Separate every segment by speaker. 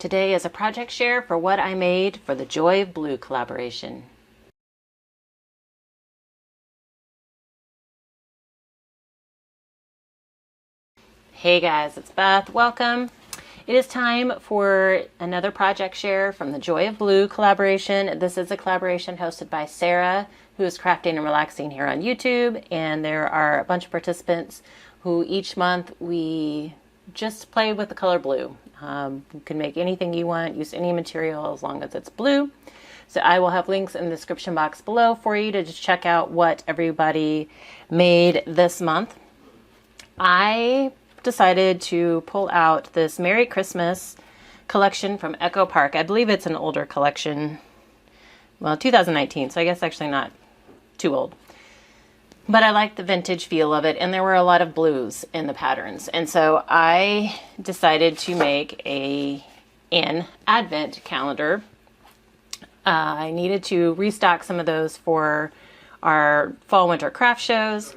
Speaker 1: Today is a project share for what I made for the Joy of Blue collaboration. Hey guys, it's Beth. Welcome. It is time for another project share from the Joy of Blue collaboration. This is a collaboration hosted by Sarah, who is crafting and relaxing here on YouTube, and there are a bunch of participants who each month we just play with the color blue. You can make anything you want, use any material as long as it's blue. So I will have links in the description box below for you to just check out what everybody made this month. I decided to pull out this Merry Christmas collection from Echo Park. I believe it's an older collection. Well, 2019, so I guess actually not too old. But I like the vintage feel of it, and there were a lot of blues in the patterns. And so I decided to make an advent calendar. I needed to restock some of those for our fall winter craft shows,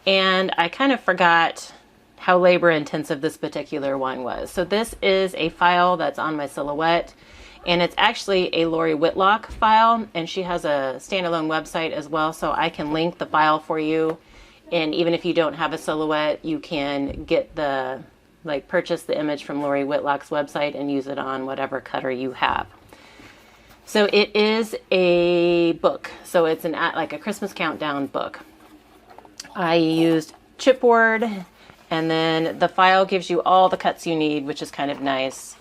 Speaker 1: and I kind of forgot how labor intensive this particular one was. So this is a file that's on my silhouette, and it's actually a Lori Whitlock file, and she has a standalone website as well, so I can link the file for you. And even if you don't have a silhouette, you can get purchase the image from Lori Whitlock's website and use it on whatever cutter you have. So it is a book, so it's like a Christmas countdown book. I used chipboard, and then the file gives you all the cuts you need, which is kind of nice.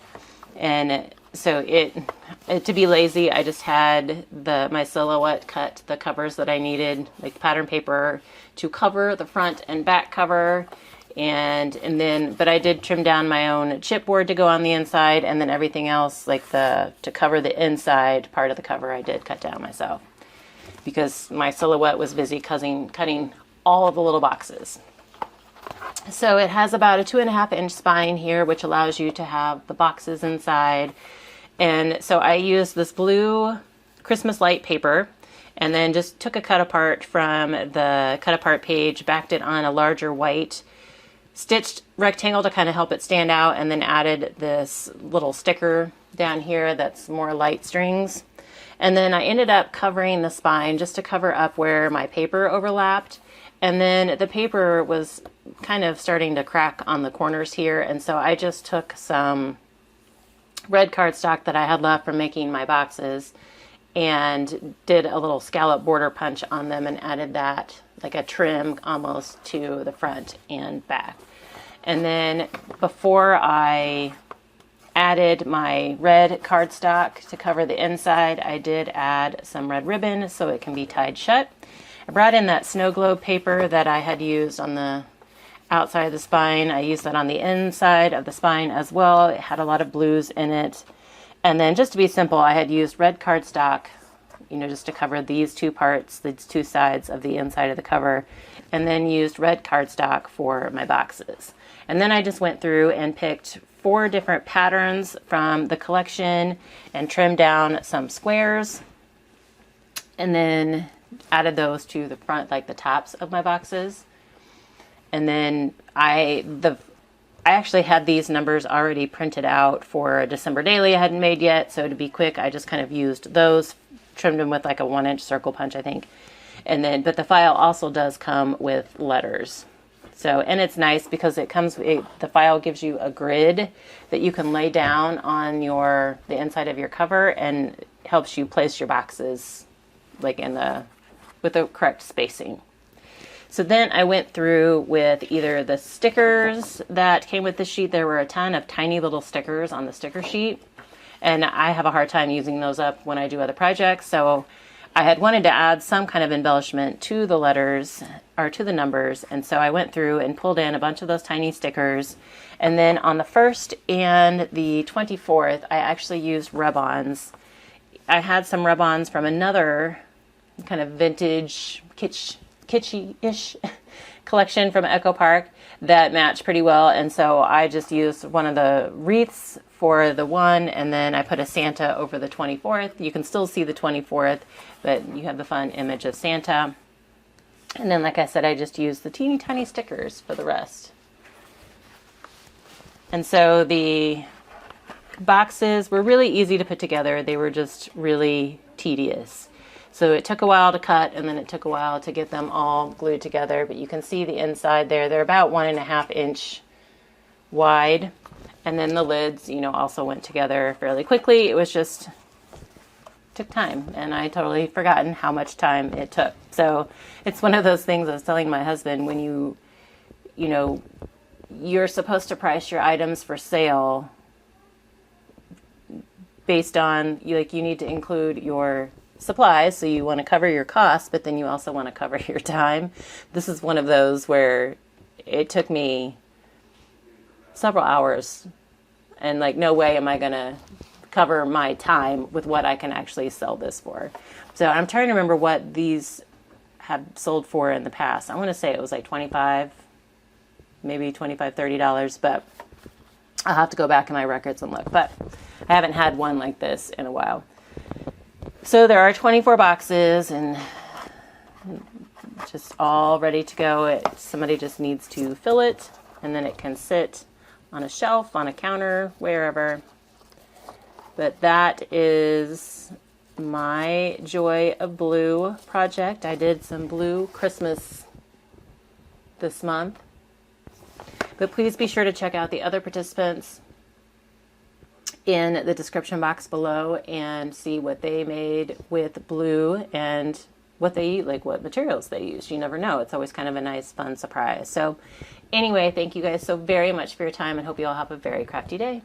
Speaker 1: And so to be lazy, I just had my silhouette cut the covers that I needed, like pattern paper to cover the front and back cover, but I did trim down my own chipboard to go on the inside, and then everything else, to cover the inside part of the cover, I did cut down myself because my silhouette was busy cutting all of the little boxes. So it has about a 2.5-inch spine here, which allows you to have the boxes inside. And so I used this blue Christmas light paper and then just took a cut apart from the cut apart page, backed it on a larger white stitched rectangle to kind of help it stand out, and then added this little sticker down here that's more light strings. And then I ended up covering the spine just to cover up where my paper overlapped. And then the paper was kind of starting to crack on the corners here, and so I just took some red cardstock that I had left from making my boxes and did a little scallop border punch on them and added that, like a trim almost, to the front and back. And then before I added my red cardstock to cover the inside, I did add some red ribbon so it can be tied shut. I brought in that snow globe paper that I had used on the outside of the spine. I used that on the inside of the spine as well. It had a lot of blues in it. And then just to be simple, I had used red cardstock, just to cover these two parts, these two sides of the inside of the cover, and then used red cardstock for my boxes. And then I just went through and picked 4 different patterns from the collection and trimmed down some squares, and then added those to the front, like the tops of my boxes. And then I actually had these numbers already printed out for a December daily I hadn't made yet, so to be quick, I just kind of used those, trimmed them with like a 1-inch circle punch, I think. But the file also does come with letters. So, and it's nice because the file gives you a grid that you can lay down on the inside of your cover, and helps you place your boxes with the correct spacing. So then I went through with either the stickers that came with the sheet. There were a ton of tiny little stickers on the sticker sheet, and I have a hard time using those up when I do other projects. So I had wanted to add some kind of embellishment to the letters or to the numbers, and so I went through and pulled in a bunch of those tiny stickers. And then on the 1st and the 24th, I actually used rub-ons. I had some rub-ons from another kind of vintage kitschy-ish collection from Echo Park that matched pretty well, and so I just used one of the wreaths for the one, and then I put a Santa over the 24th. You can still see the 24th, but you have the fun image of Santa. And then, like I said, I just used the teeny tiny stickers for the rest. And so the boxes were really easy to put together. They were just really tedious. So it took a while to cut, and then it took a while to get them all glued together. But you can see the inside there. They're about 1.5 inch wide. And then the lids, you know, also went together fairly quickly. It was just, took time. And I totally forgotten how much time it took. So it's one of those things I was telling my husband, when you know, you're supposed to price your items for sale based on, like, you need to include your supplies, so you want to cover your costs, but then you also want to cover your time. This is one of those where it took me several hours, and like, no way am I going to cover my time with what I can actually sell this for. So I'm trying to remember what these have sold for in the past. I want to say it was like $25, maybe $25, $30, but I'll have to go back in my records and look. But I haven't had one like this in a while. So there are 24 boxes and just all ready to go. Somebody just needs to fill it, and then it can sit on a shelf, on a counter, wherever. But that is my Joy of Blue project. I did some blue Christmas this month. But please be sure to check out the other participants in the description box below and see what they made with blue and what materials they used. You never know. It's always kind of a nice, fun surprise. So anyway, thank you guys so very much for your time, and hope you all have a very crafty day.